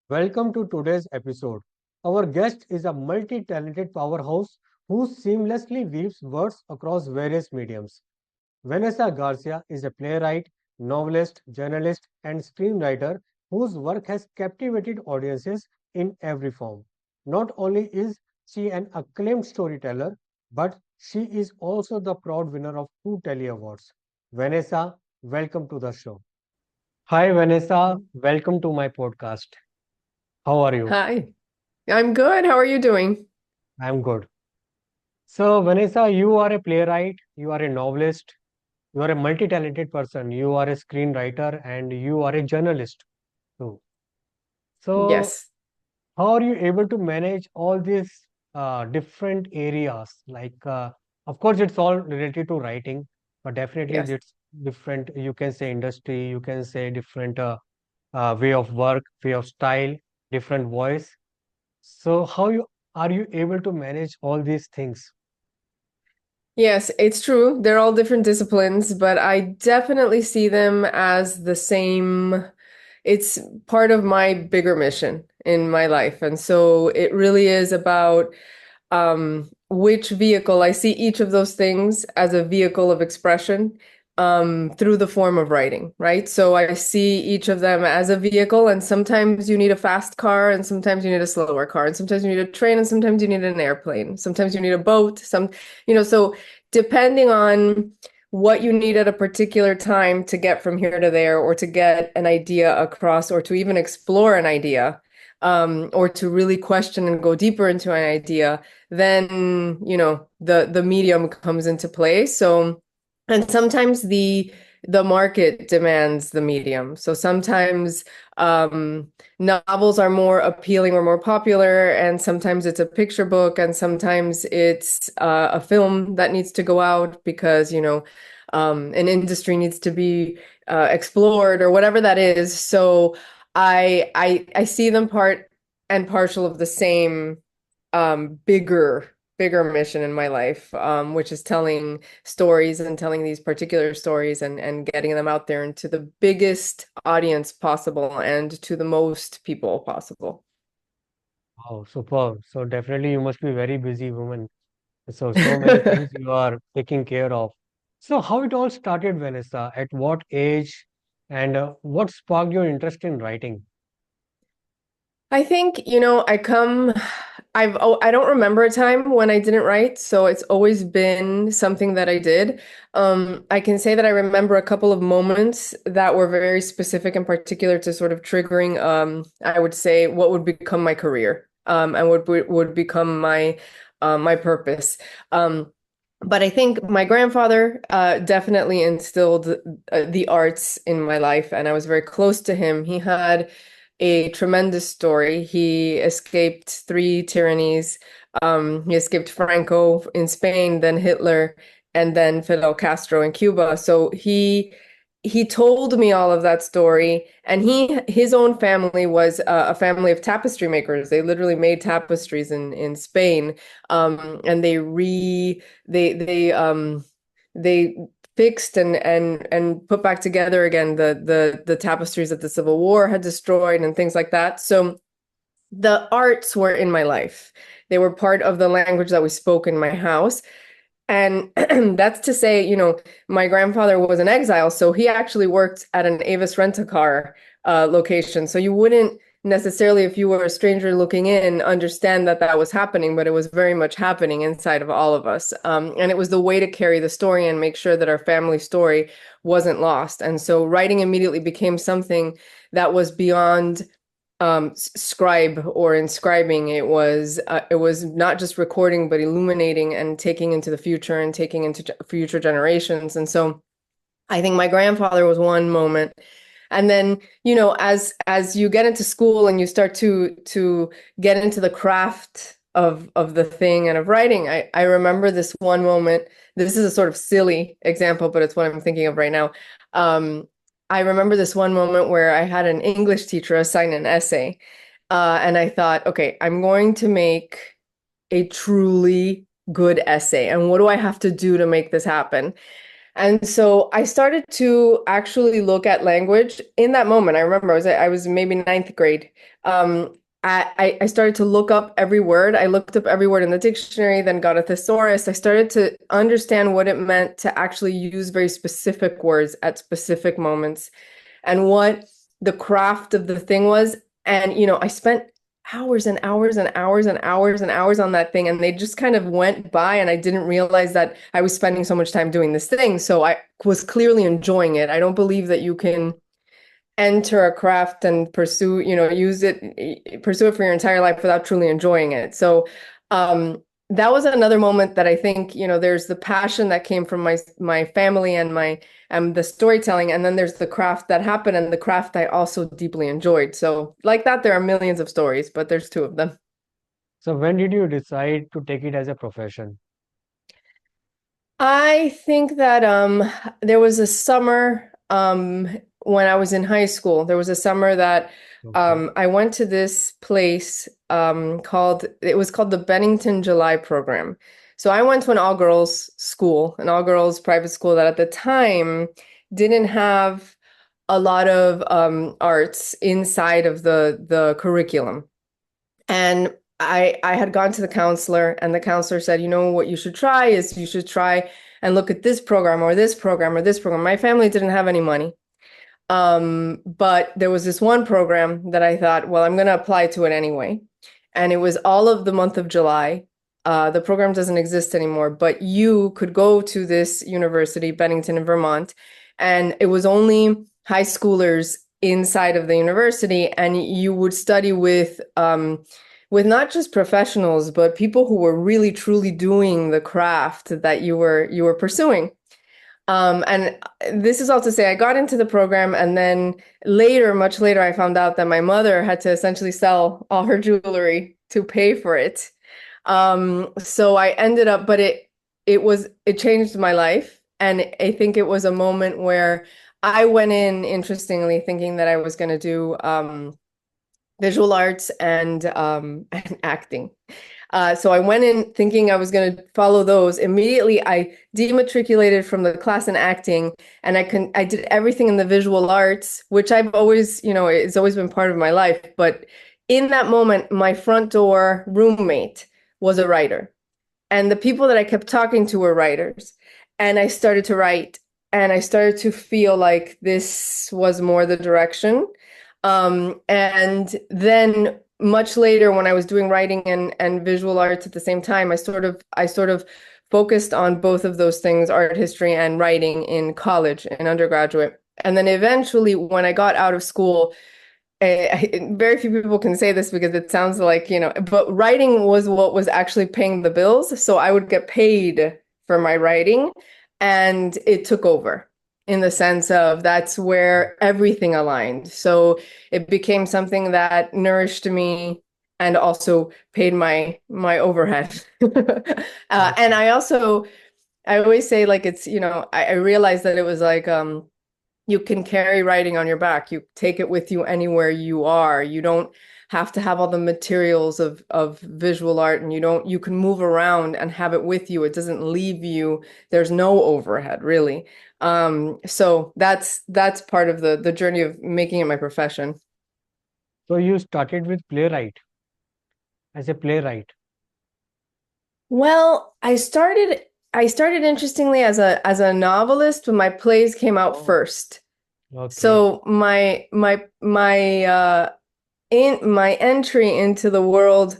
Welcome to today's episode. Our guest is a multi talented powerhouse who seamlessly weaves words across various mediums. Vanessa Garcia is a playwright, novelist, journalist, and screenwriter whose work has captivated audiences in every form. Not only is she an acclaimed storyteller, but she is also the proud winner of two Telly Awards. Vanessa, welcome to the show. Hi, Vanessa. Welcome to my podcast. How are you? Hi, I'm good. How are you doing? I'm good. So, Vanessa, you are a playwright, you are a novelist, you are a multi talented person, you are a screenwriter, and you are a journalist too. So, Yes. how are you able to manage all these different areas? Of course, it's all related to writing, but definitely Yes. it's different. You can say industry, you can say different way of work, way of style, different voice. So, how you are you able to manage all these things? Yes, it's true. They're all different disciplines, but I definitely see them as the same. It's part of my bigger mission in my life. And so it really is about which vehicle I see each of those things as a vehicle of expression through the form of writing, right? So I see each of them as a vehicle, and sometimes you need a fast car, and sometimes you need a slower car, and sometimes you need a train, and sometimes you need an airplane, sometimes you need a boat, so depending on what you need at a particular time to get from here to there, or to get an idea across, or to even explore an idea, or to really question and go deeper into an idea, then the medium comes into play. So, and sometimes the market demands the medium. So sometimes novels are more appealing or more popular, and sometimes it's a picture book, and sometimes it's a film that needs to go out because an industry needs to be explored, or whatever that is. So I see them part and partial of the same bigger mission in my life, which is telling stories, and telling these particular stories, and getting them out there into the biggest audience possible and to the most people possible. Oh, superb. So definitely you must be very busy woman. So many things you are taking care of. So how it all started, Vanessa? At what age and what sparked your interest in writing? I think, I don't remember a time when I didn't write, so it's always been something that I did. I can say that I remember a couple of moments that were very specific and particular to sort of triggering, I would say, what would become my career, and would become my purpose. But I think my grandfather definitely instilled the arts in my life, and I was very close to him. He had a tremendous story. He escaped three tyrannies. He escaped Franco in Spain, then Hitler, and then Fidel Castro in Cuba. So he told me all of that story, and his own family was a family of tapestry makers. They literally made tapestries in Spain, and they fixed and put back together again the tapestries that the Civil War had destroyed, and things like that. So the arts were in my life. They were part of the language that we spoke in my house. And that's to say, my grandfather was in exile, so he actually worked at an Avis Rent-A-Car location. So you wouldn't necessarily, if you were a stranger looking in, understand that that was happening, but it was very much happening inside of all of us. And it was the way to carry the story and make sure that our family story wasn't lost. And so writing immediately became something that was beyond scribe or inscribing. It was not just recording, but illuminating and taking into the future and taking into future generations. And so I think my grandfather was one moment. And then, as you get into school and you start to get into the craft of the thing and of writing, I remember this one moment. This is a sort of silly example, but it's what I'm thinking of right now. I remember this one moment where I had an English teacher assign an essay, and I thought, okay, I'm going to make a truly good essay. And what do I have to do to make this happen? And so I started to actually look at language in that moment. I remember I was maybe ninth grade. I started to look up every word. I looked up every word in the dictionary, then got a thesaurus. I started to understand what it meant to actually use very specific words at specific moments and what the craft of the thing was. And, I spent hours and hours and hours and hours and hours on that thing. And they just kind of went by, and I didn't realize that I was spending so much time doing this thing. So I was clearly enjoying it. I don't believe that you can enter a craft and pursue it for your entire life without truly enjoying it. So that was another moment that I think, there's the passion that came from my family and the storytelling, and then there's the craft that happened and the craft I also deeply enjoyed. So like that, there are millions of stories, but there's two of them. So when did you decide to take it as a profession? I think that there was a summer when I was in high school. There was a summer that Okay. I went to this place called the Bennington July program. So I went to an all-girls school, an all-girls private school that at the time didn't have a lot of arts inside of the curriculum. And I had gone to the counselor, and the counselor said, what you should try is you should try and look at this program or this program or this program. My family didn't have any money. But there was this one program that I thought, well, I'm going to apply to it anyway. And it was all of the month of July. The program doesn't exist anymore, but you could go to this university, Bennington in Vermont, and it was only high schoolers inside of the university, and you would study with not just professionals, but people who were really truly doing the craft that you were pursuing. And this is all to say, I got into the program, and then later, much later, I found out that my mother had to essentially sell all her jewelry to pay for it. So I ended up, but it changed my life, and I think it was a moment where I went in, interestingly, thinking that I was going to do visual arts and and acting. So I went in thinking I was going to follow those. Immediately, I dematriculated from the class in acting, and I did everything in the visual arts, which I've always, it's always been part of my life. But in that moment, my front door roommate was a writer, and the people that I kept talking to were writers. And I started to write, and I started to feel like this was more the direction. And then much later, when I was doing writing and visual arts at the same time, I sort of focused on both of those things, art history and writing, in college and undergraduate. And then eventually, when I got out of school, very few people can say this because it sounds like, but writing was what was actually paying the bills. So I would get paid for my writing, and it took over in the sense of that's where everything aligned. So it became something that nourished me and also paid my overhead. And Okay. I always say, like, it's, I realized that it was like you can carry writing on your back. You take it with you anywhere you are. You don't have to have all the materials of visual art, and you can move around and have it with you. It doesn't leave you. There's no overhead, really. So that's part of the journey of making it my profession. So you started with playwright as a playwright. Well, I started interestingly as a novelist, but my plays came out Oh, first. okay. So my entry into the world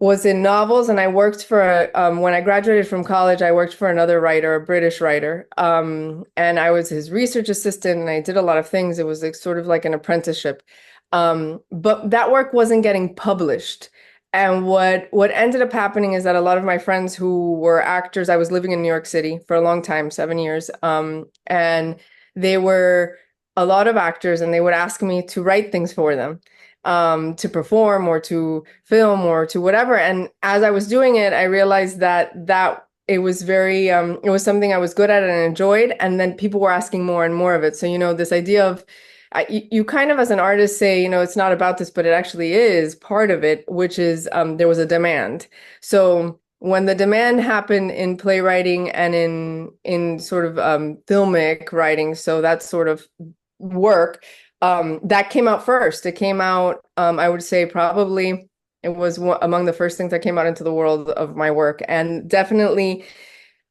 was in novels, and I worked when I graduated from college, I worked for another writer, a British writer, and I was his research assistant, and I did a lot of things. It was like sort of like an apprenticeship, but that work wasn't getting published. And what ended up happening is that a lot of my friends who were actors, I was living in New York City for a long time, 7 years, and they were a lot of actors, and they would ask me to write things for them, to perform or to film or to whatever. And as I was doing it, I realized that it was something I was good at and enjoyed. And then people were asking more and more of it. So, this idea of, you kind of as an artist say, it's not about this, but it actually is part of it, which is, there was a demand. So when the demand happened in playwriting and in sort of filmic writing, so that sort of work, that came out first. It came out, I would say probably it was among the first things that came out into the world of my work, and definitely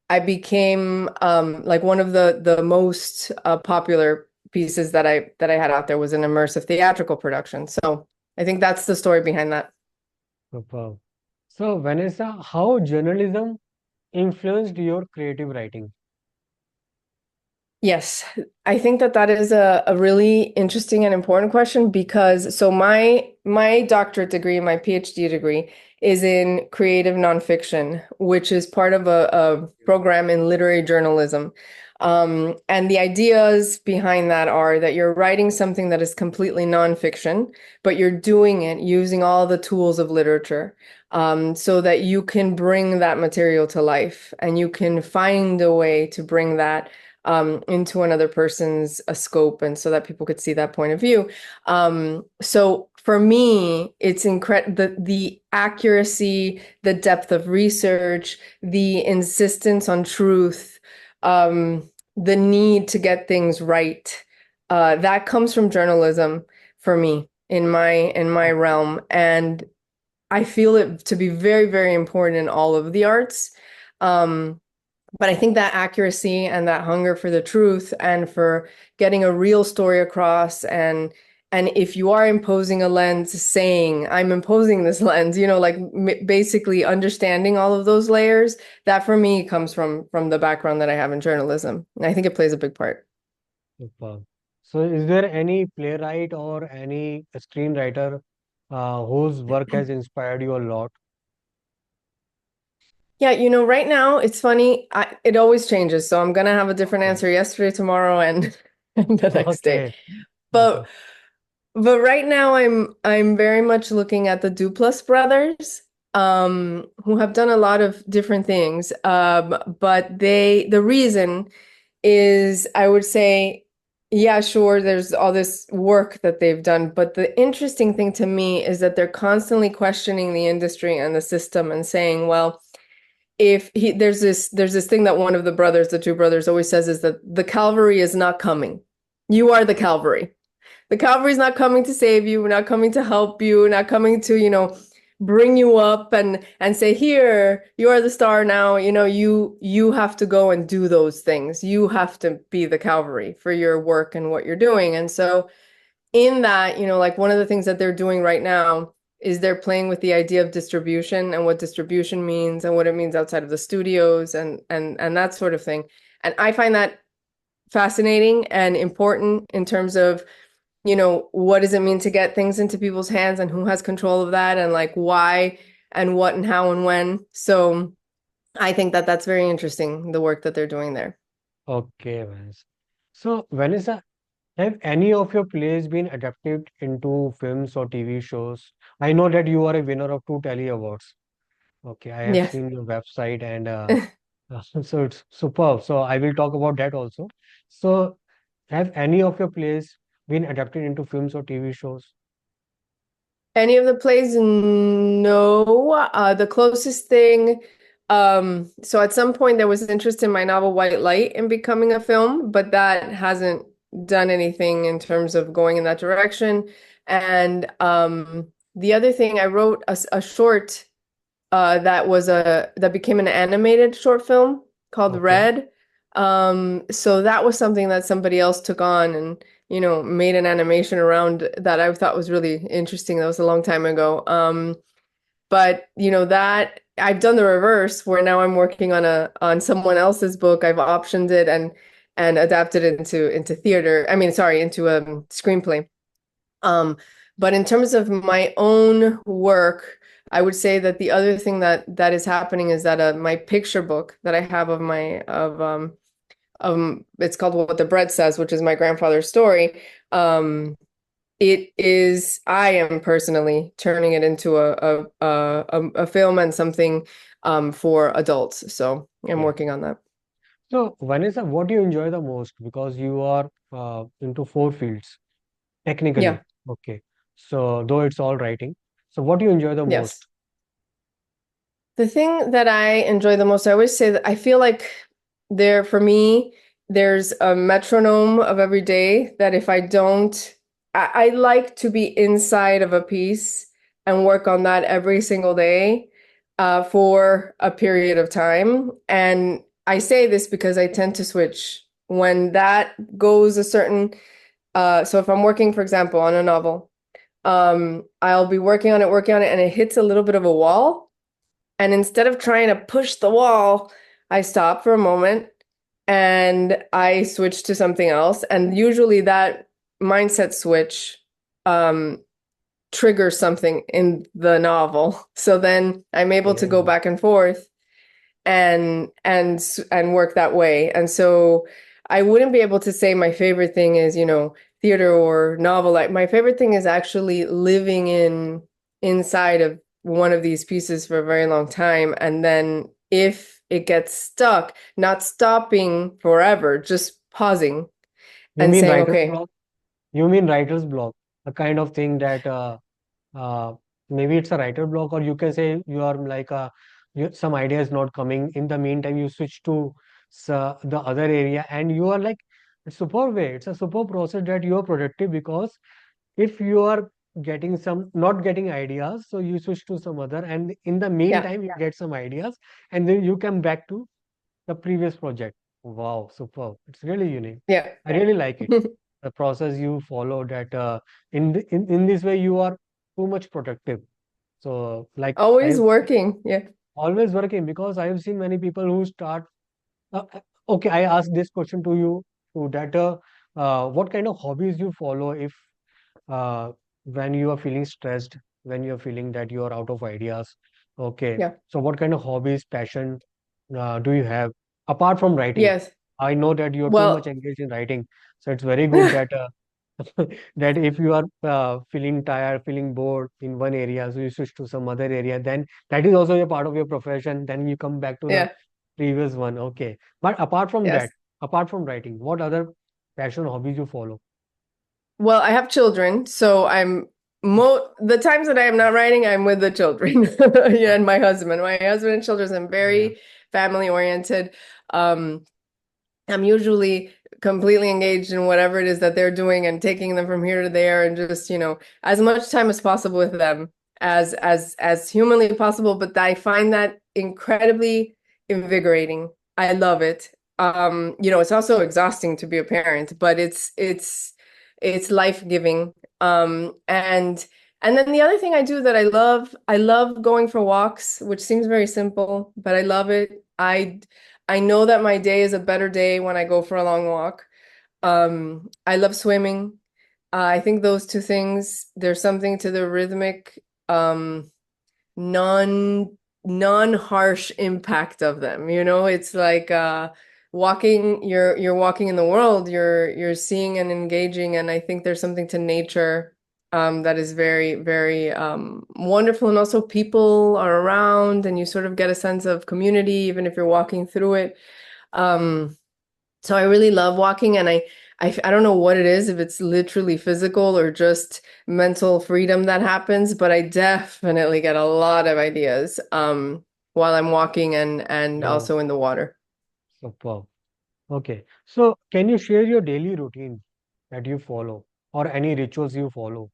I became like one of the most popular pieces that I had out there was an immersive theatrical production. So I think that's the story behind that. Superb. So, Vanessa, how journalism influenced your creative writing? Yes, I think that that is a really interesting and important question because so my doctorate degree, my PhD degree is in creative nonfiction, which is part of a program in literary journalism. And the ideas behind that are that you're writing something that is completely nonfiction, but you're doing it using all the tools of literature, so that you can bring that material to life and you can find a way to bring that into another person's scope, and so that people could see that point of view. So for me, it's incredible the accuracy, the depth of research, the insistence on truth, the need to get things right. That comes from journalism for me in my realm, and I feel it to be very, very important in all of the arts. Um, but I think that accuracy and that hunger for the truth and for getting a real story across, and if you are imposing a lens, saying I'm imposing this lens, like basically understanding all of those layers, that for me comes from the background that I have in journalism. And I think it plays a big part. Superb. So, is there any playwright or any screenwriter whose work has inspired you a lot? Yeah, right now it's funny. It always changes. So I'm gonna have a different Okay. answer yesterday, tomorrow, and, and the next day. Okay. Okay. But But right now I'm very much looking at the Duplass brothers, who have done a lot of different things. But the reason is I would say, yeah, sure, there's all this work that they've done, but the interesting thing to me is that they're constantly questioning the industry and the system and saying, well, if he there's this thing that one of the two brothers always says is that the cavalry is not coming. You are the cavalry. The cavalry's not coming to save you, not coming to help you, not coming to, bring you up and say, here, you are the star now. You have to go and do those things. You have to be the cavalry for your work and what you're doing. And so in that, like one of the things that they're doing right now is they're playing with the idea of distribution and what distribution means and what it means outside of the studios and that sort of thing. And I find that fascinating and important in terms of what does it mean to get things into people's hands and who has control of that and like why and what and how and when. So I think that that's very interesting, the work that they're doing there. Okay, Vanessa. So, Vanessa, have any of your plays been adapted into films or TV shows? I know that you are a winner of two Telly Awards. Okay, I have Yes. seen your website and so it's superb. So I will talk about that also. So have any of your plays been adapted into films or TV shows? Any of the plays? No. The closest thing, so at some point there was interest in my novel White Light in becoming a film, but that hasn't done anything in terms of going in that direction. And the other thing, I wrote a short that became an animated short film called Okay. Red. So that was something that somebody else took on and made an animation around that I thought was really interesting. That was a long time ago. But that I've done the reverse where now I'm working on someone else's book. I've optioned it and adapted it into theater. I mean, sorry, into a screenplay. Um, but in terms of my own work, I would say that the other thing that is happening is that my picture book that I have of it's called What the Bread Says, which is my grandfather's story. It is I am personally turning it into a film and something for adults. So I'm Okay. working on that. So Vanessa, what do you enjoy the most? Because you are into four fields Yeah. technically. Okay. So though it's all writing. So what do you enjoy the most? Yes. The thing that I enjoy the most, I always say that I feel like for me, there's a metronome of every day that if I don't, I like to be inside of a piece and work on that every single day for a period of time. And I say this because I tend to switch when that goes a certain, so if I'm working, for example, on a novel, I'll be working on it, and it hits a little bit of a wall. And instead of trying to push the wall, I stop for a moment and I switch to something else. And usually that mindset switch um, triggers something in the novel. So then I'm able to go Yeah. back and forth and work that way. And so I wouldn't be able to say my favorite thing is, theater or novel. Like my favorite thing is actually living inside of one of these pieces for a very long time. And then if it gets stuck, not stopping forever, just pausing You and mean saying, writer's okay, block? You mean writer's block, a kind of thing that maybe it's a writer block, or you can say you are like some idea is not coming. In the meantime, you switch to the other area, and you are like, it's super way. It's a super process that you are productive because if you are getting some not getting ideas, so you switch to some other, and in the yeah, meantime, you get some ideas, and then you come back to the previous project. Wow, superb. It's really unique. yeah. I really like it. The process you follow that in this way you are too much productive. So like Always I've working. Yeah, always working because I have seen many people who start okay, I ask this question to you to that what kind of hobbies you follow if uh, when you are feeling stressed, when you're feeling that you are out of ideas. Okay, yeah. so what kind of hobbies, passion do you have apart from writing? Yes. I know that you're too much Well, engaged in writing, so it's very good that that if you are feeling tired, feeling bored in one area, so you switch to some other area, then that is also a part of your profession. Then you come back to the yeah, previous one. Okay, but apart from that, yes. apart from writing, what other passion hobbies you follow? Well, I have children, so mo the times that I am not writing, I'm with the children. Yeah, and my husband. My husband and children, I'm Yeah. very family oriented. Um, I'm usually completely engaged in whatever it is that they're doing and taking them from here to there and just, as much time as possible with them as humanly possible. But I find that incredibly invigorating. I love it. It's also exhausting to be a parent, but it's life-giving. And then the other thing I do that I love going for walks, which seems very simple, but I love it. I know that my day is a better day when I go for a long walk. I love swimming. I think those two things, there's something to the rhythmic, um, non non-harsh impact of them. It's like walking, you're walking in the world, you're seeing and engaging, and I think there's something to nature that is very, very wonderful. And also people are around and you sort of get a sense of community, even if you're walking through it. Um, so I really love walking, and I don't know what it is, if it's literally physical or just mental freedom that happens, but I definitely get a lot of ideas while I'm walking and Oh, also in the water. superb. Okay. So, can you share your daily routine that you follow or any rituals you follow?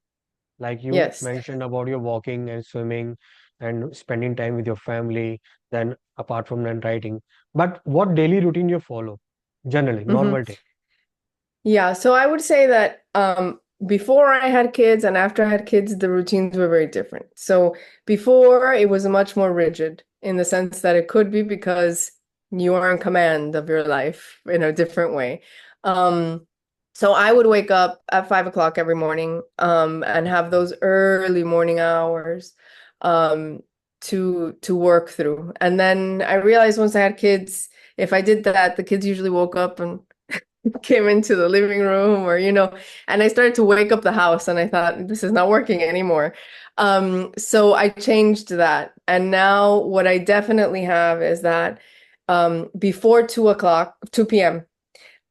Like you Yes. mentioned about your walking and swimming and spending time with your family, then apart from that writing. But what daily routine you follow? Generally, hmm normal day. Yeah, so I would say that before I had kids and after I had kids, the routines were very different. So before it was much more rigid in the sense that it could be because you are in command of your life in a different way. Um, so I would wake up at 5 o'clock every morning and have those early morning hours um, to work through. And then I realized once I had kids, if I did that, the kids usually woke up and came into the living room and I started to wake up the house and I thought this is not working anymore. So I changed that. And now what I definitely have is that before 2 o'clock, 2 p.m.,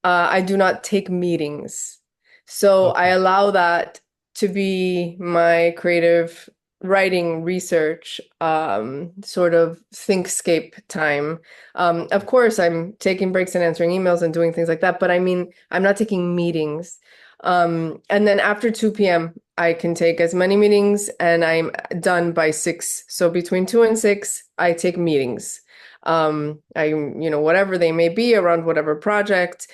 I do not take meetings. So I Okay. allow that to be my creative writing research sort of thinkscape time. Of course, I'm taking breaks and answering emails and doing things like that, but I mean, I'm not taking meetings. And then after 2 p.m., I can take as many meetings and I'm done by 6. So between 2 and 6, I take meetings. Whatever they may be around whatever project,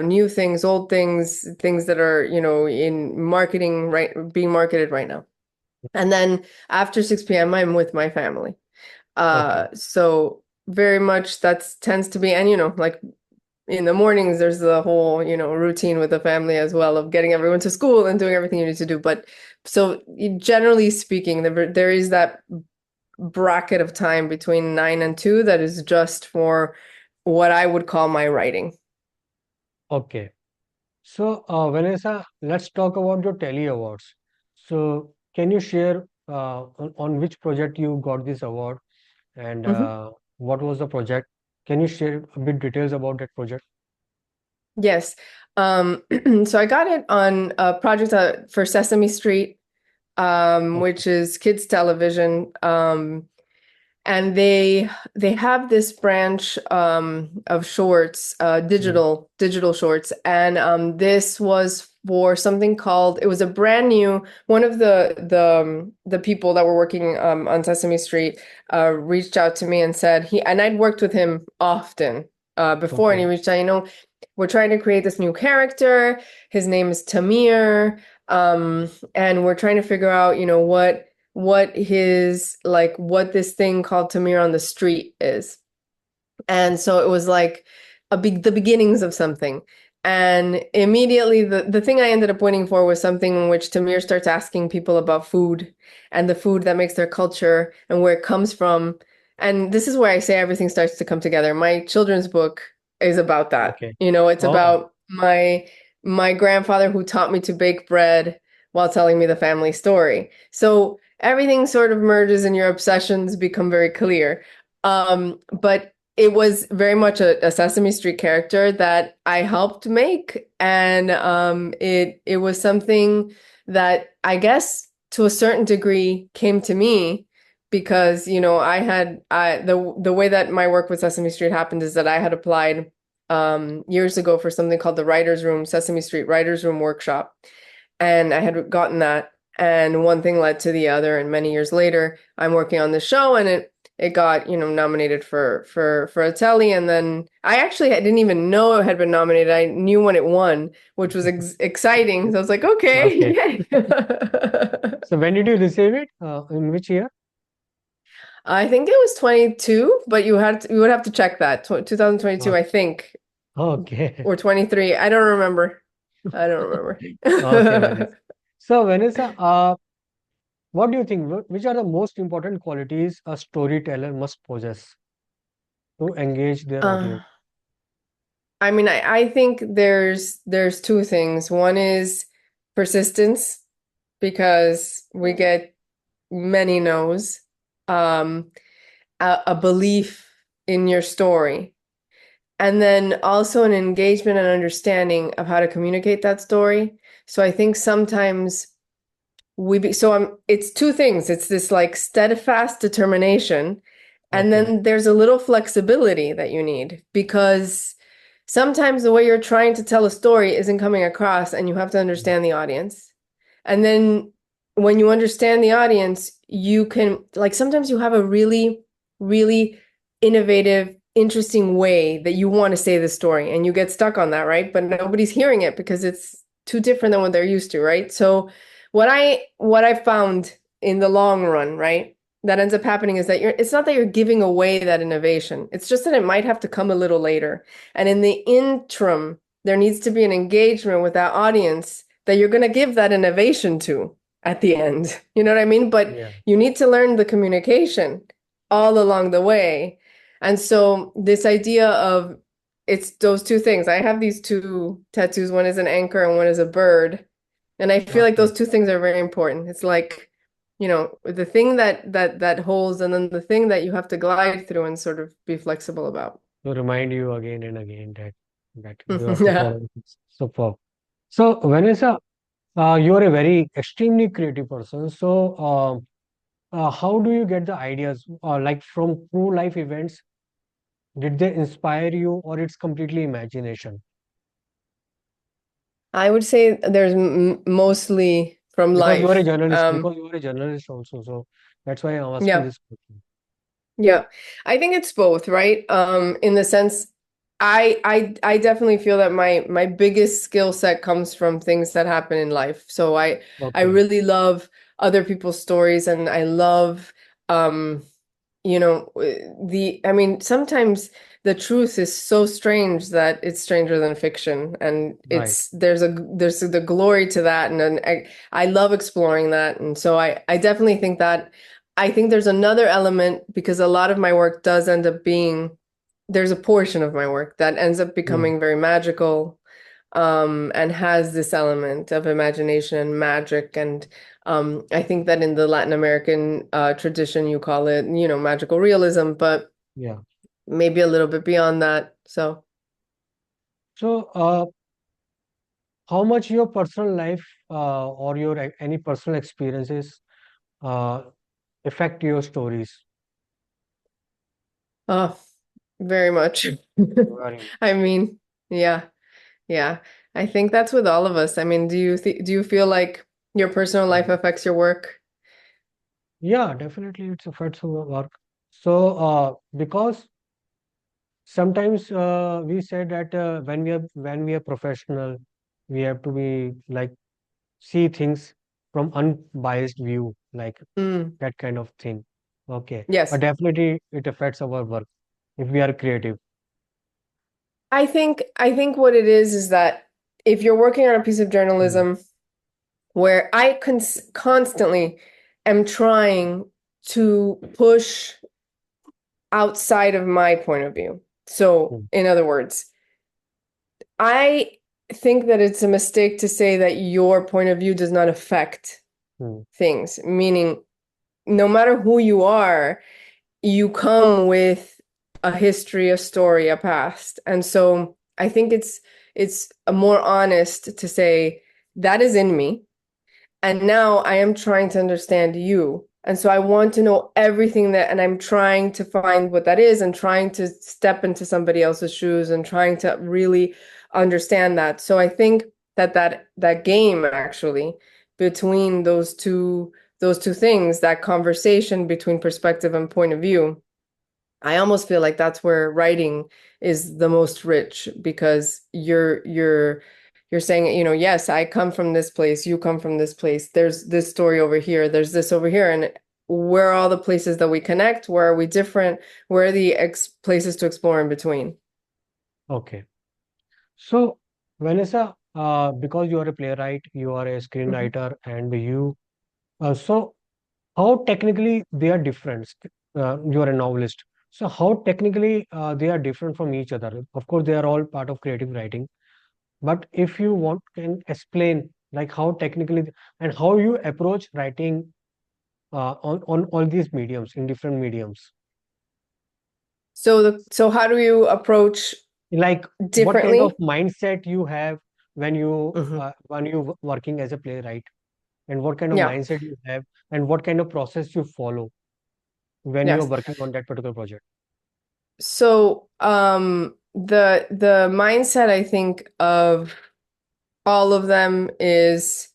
new things, old things, things that are, in marketing, right, being marketed right now. And then after 6 p.m., I'm with my family. Okay. So very much that tends to be, and like in the mornings, there's the whole, routine with the family as well of getting everyone to school and doing everything you need to do. But so generally speaking, there is that bracket of time between 9 and 2 that is just for what I would call my writing. Okay. So, Vanessa, let's talk about your Telly Awards. So, can you share on which project you got this award and Mhm. what was the project? Can you share a bit details about that project? Yes. So I got it on a project for Sesame Street, Okay. which is kids television. And they have this branch of shorts, Mm. digital shorts, and this was for something called. It was a brand new one of the people that were working on Sesame Street reached out to me and said and I'd worked with him often before, and he Okay. reached out. We're trying to create this new character. His name is Tamir, and we're trying to figure out, what this thing called Tamir on the street is. And so it was like the beginnings of something. And immediately the thing I ended up winning for was something in which Tamir starts asking people about food and the food that makes their culture and where it comes from. And this is where I say everything starts to come together. My children's book is about that. Okay. It's Oh, about my grandfather who taught me to bake bread while telling me the family story. So everything sort of merges and your obsessions become very clear. But it was very much a Sesame Street character that I helped make, and it was something that I guess to a certain degree came to me because the way that my work with Sesame Street happened is that I had applied years ago for something called the Writers Room Sesame Street Writers Room Workshop, and I had gotten that, and one thing led to the other, and many years later, I'm working on the show, and it got, nominated for a Telly, and then I didn't even know it had been nominated. I knew when it won, which was exciting. So I was like, okay. okay, yay. So, when did you receive it? In which year? I think it was 22, but you would have to check that. 2022, I Okay. think, Okay. or 23. I don't remember. I don't Okay, Vanessa. remember. So, Vanessa, what do you think? Which are the most important qualities a storyteller must possess to engage their Uh, audience? I mean, I think there's two things. One is persistence because we get many no's. Um, a belief in your story, and then also an engagement and understanding of how to communicate that story. So I think sometimes it's two things. It's this like steadfast determination, and Okay. then there's a little flexibility that you need because sometimes the way you're trying to tell a story isn't coming across and you have to understand the audience. And then when you understand the audience, you can like sometimes you have a really, really innovative, interesting way that you want to say the story and you get stuck on that, right? But nobody's hearing it because it's too different than what they're used to, right? So what I found in the long run, right? That ends up happening is that it's not that you're giving away that innovation. It's just that it might have to come a little later. And in the interim, there needs to be an engagement with that audience that you're going to give that innovation to at the end. You know what I mean? But Yeah. you need to learn the communication all along the way. And so this idea of it's those two things. I have these two tattoos. One is an anchor and one is a bird. And I feel like those Okay. two things are very important. It's like, the thing that holds and then the thing that you have to glide through and sort of be flexible about. To remind you again and again that you have to Yeah. follow this. Superb. So, Vanessa, you are a very extremely creative person. So, how do you get the ideas? Like from true life events, did they inspire you, or it's completely imagination? I would say there's m mostly from Because you are a life. journalist, because you are a journalist also, so that's why I'm asking Yeah. this question. Yeah, I think it's both, right? In the sense, I definitely feel that my biggest skill set comes from things that happen in life. So I Okay, really love other people's stories, and I love, um, I mean, sometimes the truth is so strange that it's stranger than fiction, and right. there's the glory to that, and I love exploring that, and so I definitely think that. I think there's another element because a lot of my work does end up being, there's a portion of my work that ends up Hmm. becoming very magical, and has this element of imagination and magic. And I think that in the Latin American tradition, you call it, magical realism, but Yeah. maybe a little bit beyond that. So, So, how much your personal life or your any personal experiences uh, affect your stories? oh, very much. Very much. I mean, yeah. Yeah, I think that's with all of us. I mean, do you feel like your personal life Mm. affects your work? Yeah, definitely, it's affects our work. So, because sometimes we said that when we are professional, we have to be like see things from unbiased view, like Mm, that kind of thing. Okay, but yes. definitely it affects our work if we are creative. I think what it is that if you're working on a piece of Mm, journalism where I constantly am trying to push outside of my point of view. So, mm, in other words, I think that it's a mistake to say that your point of view does not affect mm, things, meaning no matter who you are, you come with a history, a story, a past. And so I think it's a more honest to say that is in me. And now I am trying to understand you. And so I want to know everything that, and I'm trying to find what that is and trying to step into somebody else's shoes and trying to really understand that. So I think that game actually between those two things, that conversation between perspective and point of view, I almost feel like that's where writing is the most rich because you're saying, yes, I come from this place, you come from this place. There's this story over here, there's this over here, and where are all the places that we connect? Where are we different? Where are the ex places to explore in between? okay. So, Vanessa, because you are a playwright, you are a Mhm. screenwriter, and so how technically they are different? You are a novelist. So, how technically they are different from each other? Of course, they are all part of creative writing. But if you want, can explain like how technically and how you approach writing on all these mediums in different mediums. So how do you approach Like what kind of differently? mindset you have Mhm. when you working as a playwright, and what kind of Yeah. mindset you have, and what kind of process you follow when you are Yes. working on that particular project. So, the mindset I think of all of them is,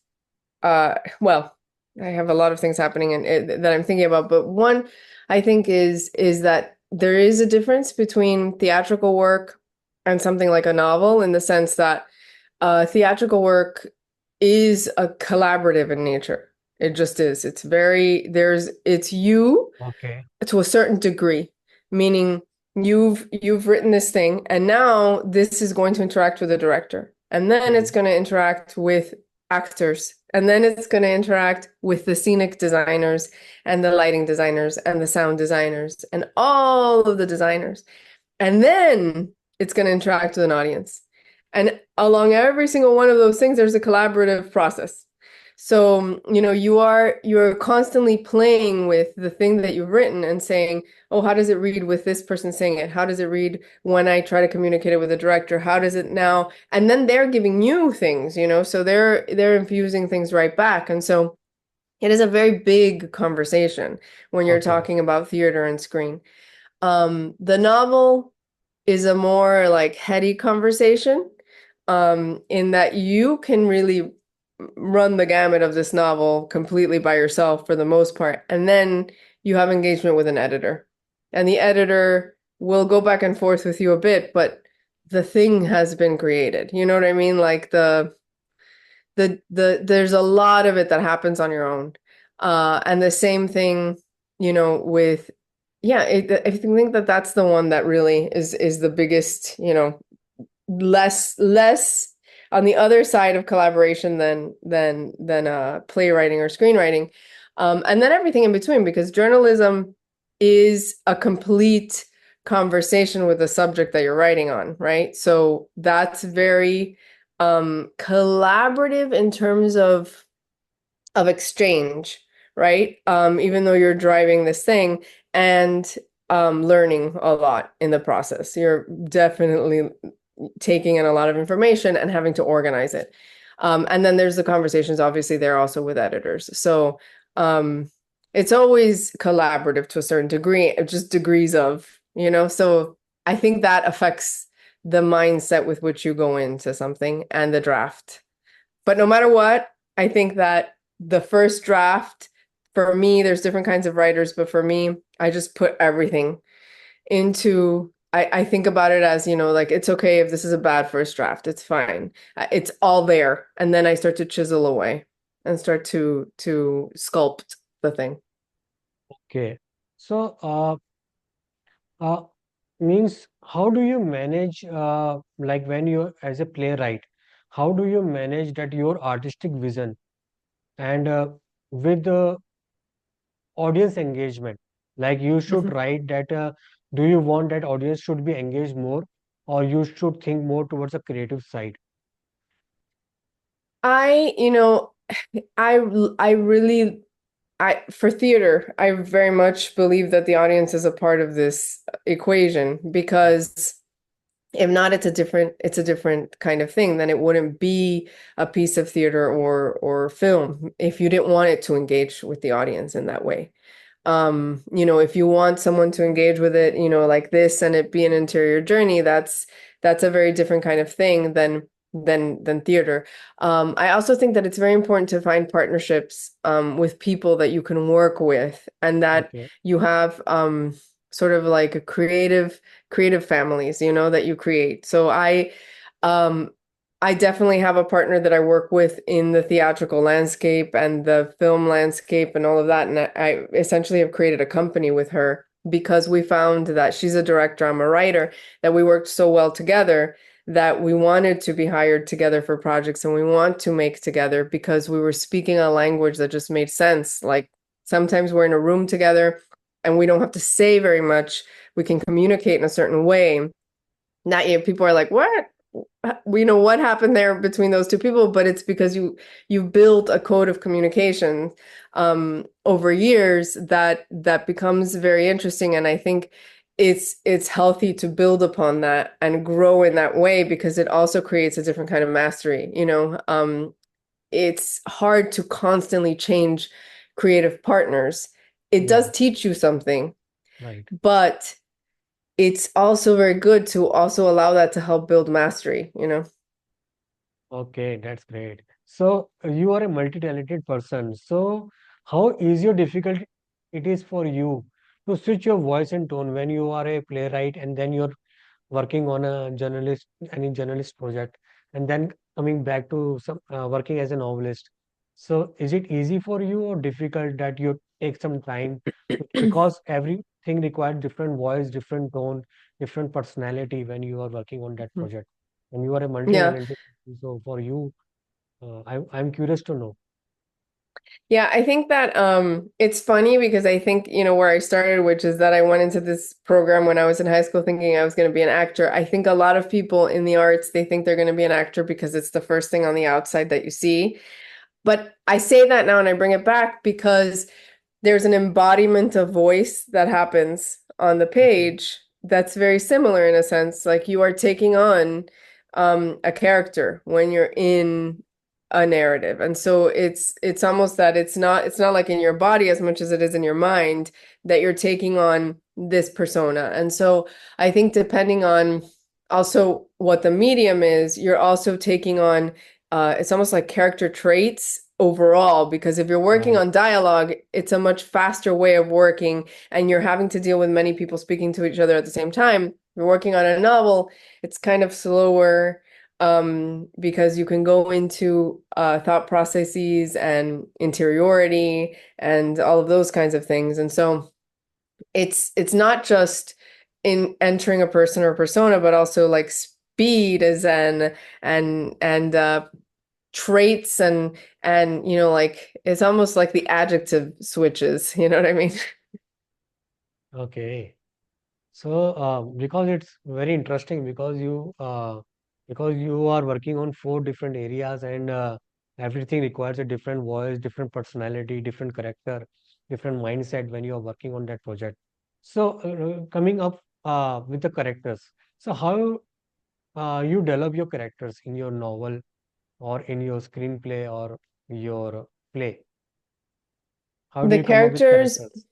well, I have a lot of things happening that I'm thinking about, but one I think is that there is a difference between theatrical work and something like a novel in the sense that theatrical work is a collaborative in nature. It just is. It's you Okay. to a certain degree, meaning you've written this thing and now this is going to interact with the director. And then it's Mhm. going to interact with actors. And then it's going to interact with the scenic designers and the lighting designers and the sound designers and all of the designers. And then it's going to interact with an audience. And along every single one of those things, there's a collaborative process. So, you're constantly playing with the thing that you've written and saying, oh, how does it read with this person saying it? How does it read when I try to communicate it with the director? How does it now? And then they're giving you things, so they're infusing things right back. And so It is a very big conversation when you're Okay. talking about theater and screen. The novel is a more like heady conversation, in that you can really run the gamut of this novel completely by yourself for the most part. And then you have engagement with an editor. And the editor will go back and forth with you a bit, but the thing has been created. You know what I mean? Like there's a lot of it that happens on your own. And the same thing, with yeah, I think that that's the one that really is the biggest, less on the other side of collaboration than playwriting or screenwriting, and then everything in between, because journalism is a complete conversation with the subject that you're writing on, right? So that's very collaborative in terms of exchange, right? Even though you're driving this thing and learning a lot in the process, you're definitely taking in a lot of information and having to organize it. And then there's the conversations, obviously, there also with editors. So it's always collaborative to a certain degree, just degrees of, so I think that affects the mindset with which you go into something and the draft. But no matter what, I think that the first draft, for me, there's different kinds of writers, but for me, I just put everything into I think about it as, like it's okay if this is a bad first draft. It's fine. It's all there. And then I start to chisel away and start to sculpt the thing. Okay. So, uh, means how do you manage, like when you as a playwright, how do you manage that your artistic vision and with the audience engagement? Like you should Mhm. write that, do you want that audience should be engaged more, or you should think more towards the creative side? I, you know, I I really for theater, I very much believe that the audience is a part of this equation, because if not, it's a different kind of thing. Then it wouldn't be a piece of theater or film if you didn't want it to engage with the audience in that way. If you want someone to engage with it, like this, and it be an interior journey, that's a very different kind of thing than theater. I also think that it's very important to find partnerships with people that you can work with, and that Okay. you have sort of like a creative families, that you create. So um I definitely have a partner that I work with in the theatrical landscape and the film landscape and all of that. And I essentially have created a company with her because we found that she's a direct drama writer, that we worked so well together that we wanted to be hired together for projects, and we want to make together because we were speaking a language that just made sense. Like sometimes we're in a room together and we don't have to say very much. We can communicate in a certain way. Not yet. People are like, what? We know what happened there between those two people, but it's because you built a code of communication over years that becomes very interesting. And I think it's healthy to build upon that and grow in that way, because it also creates a different kind of mastery. It's hard to constantly change creative partners. It Yeah. does teach you something, Right. but it's also very good to also allow that to help build mastery. Okay, that's great. So you are a multi-talented person. So how easy or difficult it is for you to switch your voice and tone when you are a playwright and then you're working on any journalist project, and then coming back to some working as a novelist. So is it easy for you or difficult that you take some time because everything requires different voice, different tone, different personality when you are working on that project. And you are a Yeah. multi-talented person, so for you, I'm curious to know. Yeah, I think that it's funny because I think, where I started, which is that I went into this program when I was in high school thinking I was going to be an actor. I think a lot of people in the arts, they think they're going to be an actor because it's the first thing on the outside that you see. But I say that now and I bring it back because there's an embodiment of voice that happens on the Okay. page that's very similar in a sense. Like you are taking on a character when you're in a narrative. And so it's almost that it's not like in your body as much as it is in your mind that you're taking on this persona. And so I think depending on also what the medium is, you're also taking on it's almost like character traits overall, because if you're working Right. on dialogue, it's a much faster way of working and you're having to deal with many people speaking to each other at the same time. If you're working on a novel, it's kind of slower because you can go into thought processes and interiority and all of those kinds of things. And so it's not just in entering a person or persona, but also like speed is and traits and like it's almost like the adjective switches, you know what I mean? Okay. So, because it's very interesting because you are working on four different areas and everything requires a different voice, different personality, different character, different mindset when you are working on that project. So, coming up with the characters. So, how you develop your characters in your novel or in your screenplay or your play? How do The you come up with characters characters?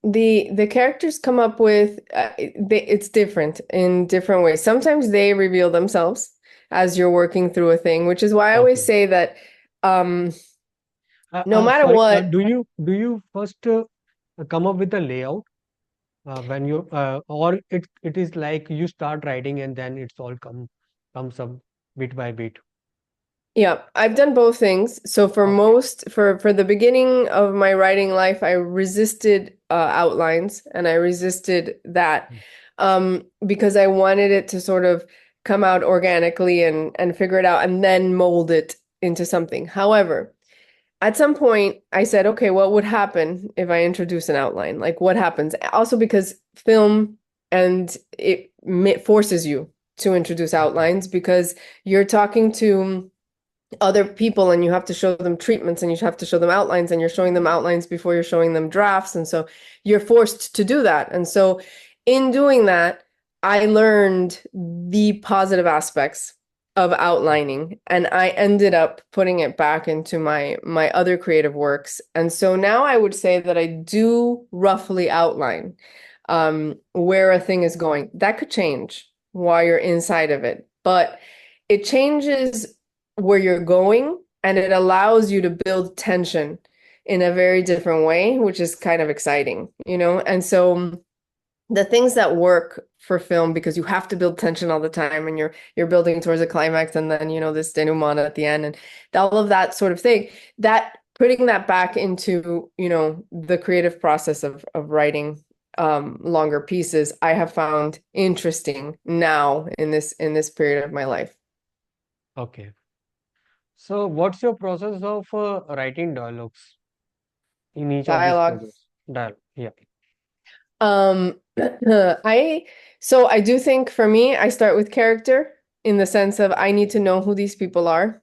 The characters come up with it's different in different ways. Sometimes they reveal themselves as you're working through a thing, which is why I always Okay. say that um, no matter Sorry, what, do you first come up with a layout when you or it is like you start writing and then it's all comes up bit by bit. yeah, I've done both things. So for Okay. most for the beginning of my writing life, I resisted outlines and I resisted that Mm. because I wanted it to sort of come out organically and figure it out and then mold it into something. However, at some point, I said, okay, what would happen if I introduce an outline? Like, what happens? Also, because film and it forces you to introduce Okay. outlines because you're talking to other people and you have to show them treatments and you have to show them outlines and you're showing them outlines before you're showing them drafts. And so you're forced to do that. And so in doing that, I learned the positive aspects of outlining and I ended up putting it back into my other creative works. And so now I would say that I do roughly outline where a thing is going. That could change while you're inside of it, but it changes where you're going and it allows you to build tension in a very different way, which is kind of exciting, you know? And so the things that work for film because you have to build tension all the time and you're building towards a climax and then this denouement at the end and all of that sort of thing, that putting that back into the creative process of writing longer pieces I have found interesting now in this period of my life. Okay. So, what's your process of writing dialogues in each of these Dialogue. projects? Dialogue. Yeah. I so I do think for me, I start with character in the sense of I need to know who these people are.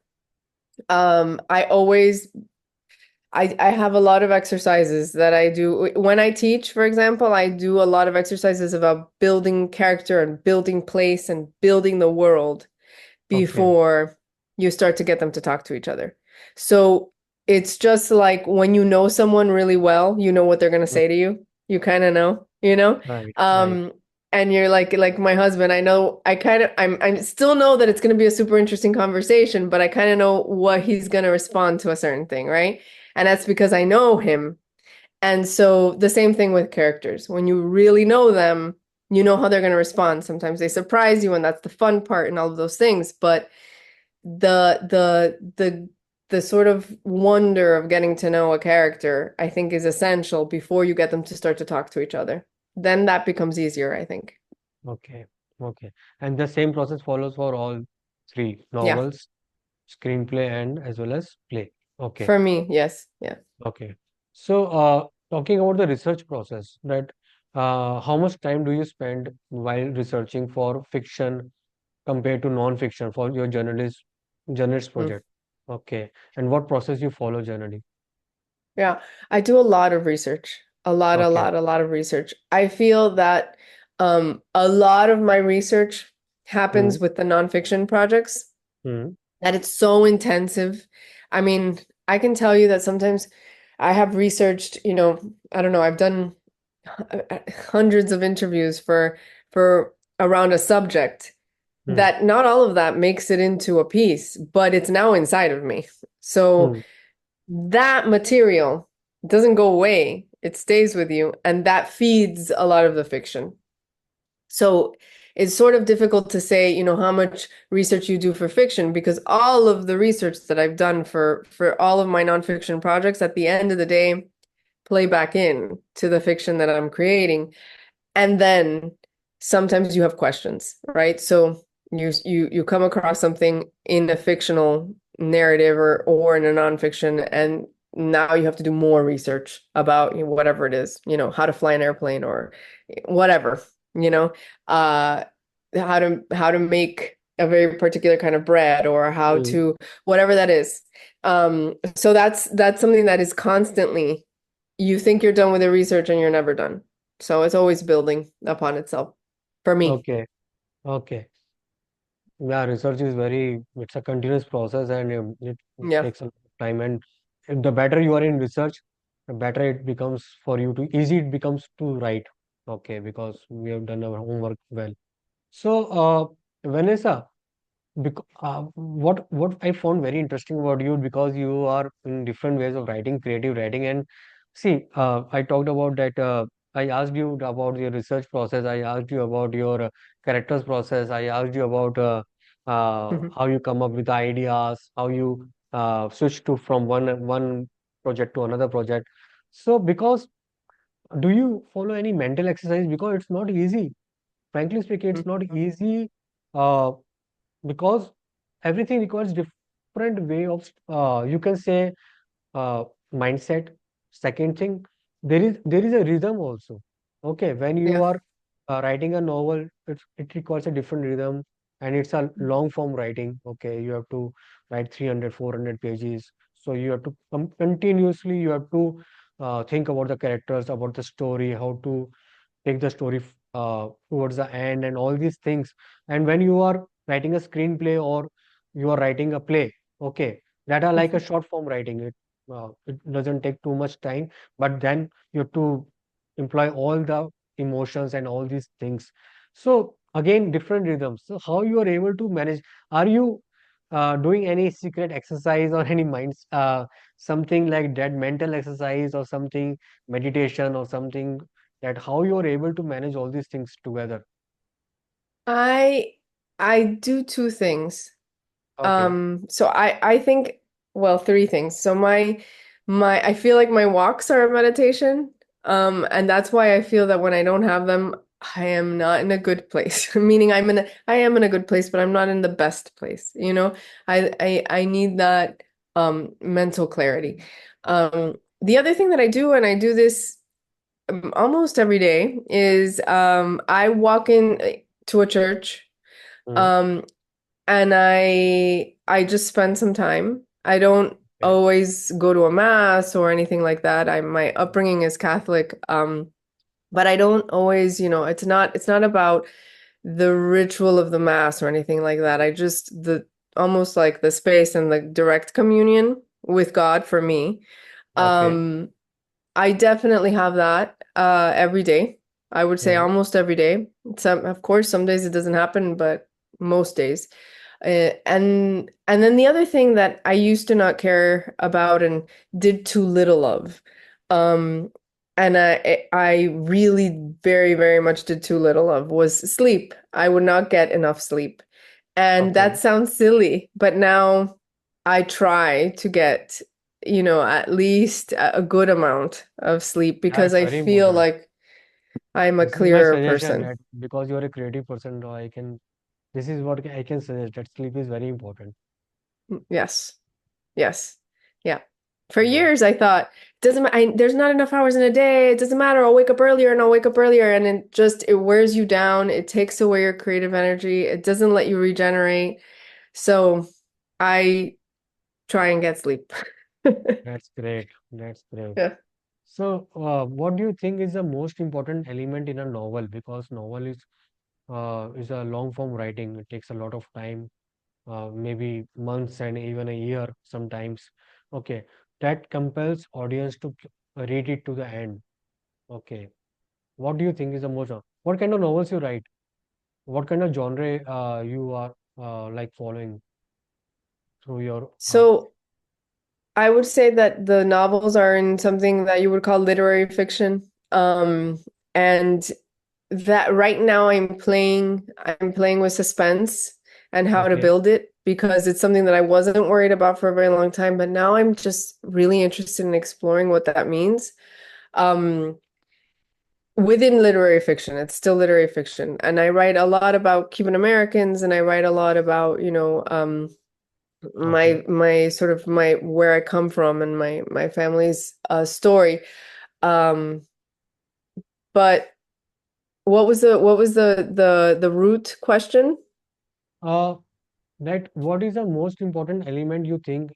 I always I have a lot of exercises that I do when I teach, for example, I do a lot of exercises about building character and building place and building the world Okay. before you start to get them to talk to each other. So it's just like when you know someone really well, you know what they're going to Mm. say to you. You kind of know. Right. Right. Um, and you're like my husband, I know I kind of I still know that it's going to be a super interesting conversation, but I kind of know what he's going to respond to a certain thing, right? And that's because I know him. And so the same thing with characters. When you really know them, you know how they're going to respond. Sometimes they surprise you, and that's the fun part and all of those things. But the sort of wonder of getting to know a character, I think, is essential before you get them to start to talk to each other. Then that becomes easier, I think. Okay. Okay. And the same process follows for all three Yeah, novels, screenplay, and as well as play. Okay. for me, yes. Yeah. Okay. So, talking about the research process, right? How much time do you spend while researching for fiction compared to non-fiction for your journalist Mm. project? Okay. And what process you follow generally? Yeah, I do a lot of research. Okay. A lot of research. I feel that a lot of my research Hmm. happens with the nonfiction projects. Hmm. that it's so intensive. I mean, I can tell you that sometimes I have researched, I don't know, I've done hundreds of interviews for around a subject Hmm. that not all of that makes it into a piece, but it's now inside of me. So Hmm. that material doesn't go away. It stays with you, and that feeds a lot of the fiction. So it's sort of difficult to say, how much research you do for fiction because all of the research that I've done for all of my nonfiction projects at the end of the day play back in to the fiction that I'm creating. And then sometimes you have questions, right? So you come across something in a fictional narrative or in a nonfiction, and now you have to do more research about whatever it is, how to fly an airplane or whatever, you know, uh, how to make a very particular kind of bread or how Hmm. to whatever that is. So that's something that is constantly you think you're done with the research and you're never done. So it's always building upon itself for me. Okay. Okay. Yeah, research is it's a continuous process, and it Yeah. takes a lot of time. And if the better you are in research, the better it becomes for you to easy it becomes to write. Okay, because we have done our homework well. So, Vanessa, what I found very interesting about you, because you are in different ways of writing, creative writing, and see, I talked about that. I asked you about your research process. I asked you about your characters process. I asked you about Mhm. how you come up with ideas, how you switch to from one project to another project. So, because do you follow any mental exercise? Because it's not easy. Frankly speaking, it's not easy. Uh, because everything requires different way of you can say uh, mindset. Second thing, there is a rhythm also. Okay, when you Yeah. are writing a novel, it requires a different rhythm, and it's a long form writing. Okay, you have to write 300 400 pages, so you have to continuously you have to think about the characters, about the story, how to take the story towards the end and all these things. And when you are writing a screenplay or you are writing a play, okay, that are like a short form writing. It doesn't take too much time, but then you have to employ all the emotions and all these things. So again, different rhythms. So how you are able to manage? Are you doing any secret exercise or any minds something like that mental exercise or something meditation or something, that how you are able to manage all these things together? I I do two things. Okay. So I think, well, three things. So my I feel like my walks are a meditation. And that's why I feel that when I don't have them, I am not in a good place. Meaning I am in a good place, but I'm not in the best place, you know? I need that mental clarity. The other thing that I do, and I do this almost every day, is I walk in to a church. Mm, Um, and I just spend some time. I don't okay. always go to a mass or anything like that. My upbringing is Catholic, but I don't always, it's not about the ritual of the mass or anything like that. I just the almost like the space and the direct communion with God for me. Okay. Um, I definitely have that every day. I would say Mm, almost every day. Of course, some days it doesn't happen, but most days. And then the other thing that I used to not care about and did too little of, um, and I really very very much did too little of was sleep. I would not get enough sleep, and that okay. sounds silly, but now I try to get, at least a good amount of sleep Yeah, because it's I very feel important. like I'm a This is my clearer suggestion, person. that because you are a creative person, so this is what I can suggest, that sleep is very important. Yes. Yes. Yeah. For Yeah. years, I thought, doesn't there's not enough hours in a day. It doesn't matter. I'll wake up earlier and I'll wake up earlier. And it wears you down. It takes away your creative energy. It doesn't let you regenerate. So I try and get sleep. That's great. That's great. Yeah. So, what do you think is the most important element in a novel? Because novel is a long form writing. It takes a lot of time. maybe months and even a year sometimes. Okay, that compels audience to read it to the end. Okay, what do you think is the most? What kind of novels you write? What kind of genre you are like following through your So I would say that the novels are in something that you would call literary fiction. And that right now I'm playing with suspense and how to okay, build it because it's something that I wasn't worried about for a very long time, but now I'm just really interested in exploring what that means. Um, Within literary fiction, it's still literary fiction. And I write a lot about Cuban Americans and I write a lot about, okay. my sort of my where I come from and my family's story. Um, but what was the root question? Uh, that what is the most important element you think,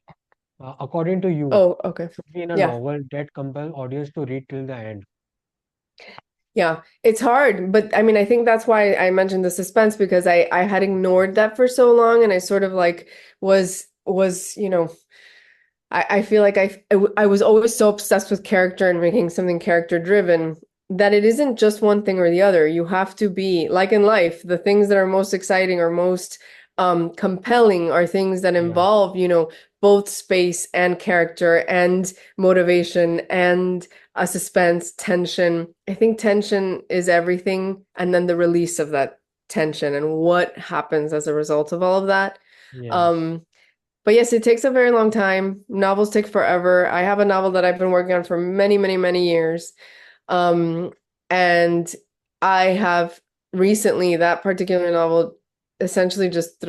according to you, Oh, okay. should be in a Yeah. novel that compel audience to read till the end? Yeah. It's hard, but I mean, I think that's why I mentioned the suspense because I had ignored that for so long and I sort of like was, I feel like I was always so obsessed with character and making something character driven that it isn't just one thing or the other. You have to be like in life, the things that are most exciting or most compelling are things that Yeah, involve, both space and character and motivation and a suspense, tension. I think tension is everything, and then the release of that tension and what happens as a result of all of that. yes, Um, but yes, it takes a very long time. Novels take forever. I have a novel that I've been working on for many, many, many years. Um, and I have recently that particular novel essentially just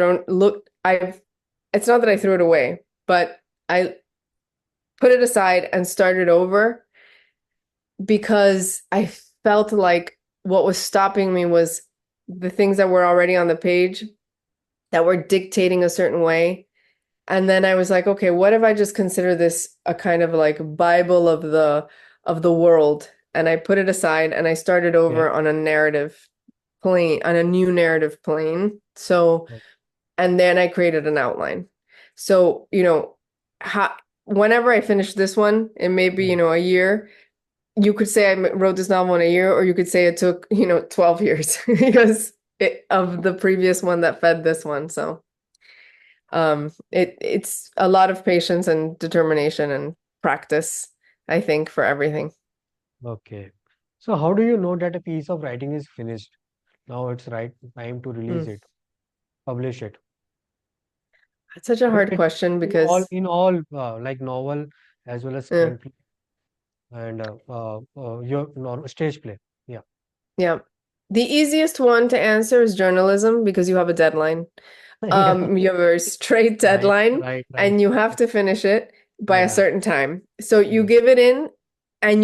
it's not that I threw it away, but I put it aside and started over because I felt like what was stopping me was the things that were already on the page that were dictating a certain way. And then I was like, okay, what if I just consider this a kind of like Bible of the world? And I put it aside and I started okay, over on a narrative plane, on a new narrative plane. So, and then I created an outline. So, how, whenever I finish this one, it may be, yeah. a year. You could say I wrote this novel in a year, or you could say it took, 12 years because of the previous one that fed this one. So. It's a lot of patience and determination and practice, I think, for everything. Okay. So how do you know that a piece of writing is finished? Now it's right time to release Mm. it, publish it. That's such a Is hard it question in all because, like novel as well as yeah, screenplay and your stage play? Yeah. yeah. The easiest one to answer is journalism because you have a deadline. Yeah. You have a very straight Right. deadline Right. Right. and you have to finish it by a Yeah. certain time. So you Yeah. give it in and